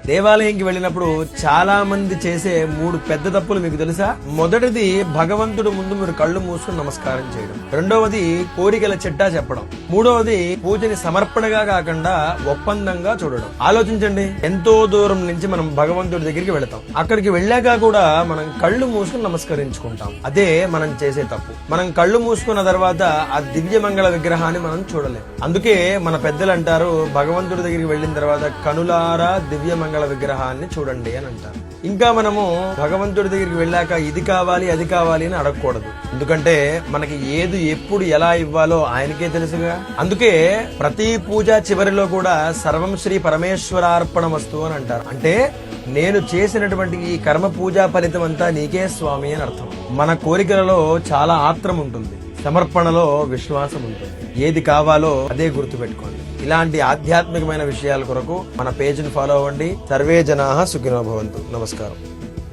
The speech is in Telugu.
దేవాలయంకి వెళ్ళినప్పుడు చాలా మంది చేసే 3 పెద్ద తప్పులు మీకు తెలుసా? మొదటిది భగవంతుడు ముందు మీరు కళ్ళు మూసుకుని నమస్కారం చేయడం, రెండవది కోరికల చిట్టా చెప్పడం, మూడవది పూజని సమర్పణగా కాకుండా ఒప్పందంగా చూడడం. ఆలోచించండి, ఎంతో దూరం నుంచి మనం భగవంతుడి దగ్గరికి వెళతాం, అక్కడికి వెళ్ళాక కూడా మనం కళ్ళు మూసుకుని నమస్కరించుకుంటాం. అదే మనం చేసే తప్పు. మనం కళ్ళు మూసుకున్న తర్వాత ఆ దివ్య మంగళ విగ్రహాన్ని మనం చూడలేం. అందుకే మన పెద్దలు అంటారు, భగవంతుడి దగ్గరికి వెళ్ళిన తర్వాత కనులారా దివ్య మంగళ విగ్రహాన్ని చూడండి అని అంటారు. ఇంకా మనము భగవంతుడి దగ్గరికి వెళ్ళాక ఇది కావాలి అది కావాలి అని అడగకూడదు. ఎందుకంటే మనకి ఏది ఎప్పుడు ఎలా ఇవ్వాలో ఆయనకే తెలుసుగా. అందుకే ప్రతి పూజ చివరిలో కూడా సర్వం శ్రీ పరమేశ్వరార్పణమస్తు అని అంటారు. అంటే నేను చేసినటువంటి ఈ కర్మ పూజా ఫలితం అంతా నీకే స్వామి అని అర్థం. మన కోరికలలో చాలా ఆత్రం ఉంటుంది, సమర్పణలో విశ్వాసం ఉంటుంది. ఏది కావాలో అదే గుర్తుపెట్టుకోండి. ఇలాంటి ఆధ్యాత్మికమైన విషయాల కొరకు మన పేజ్ ని ఫాలో అవ్వండి. సర్వే జనాః సుఖినో భవంతు. నమస్కారం.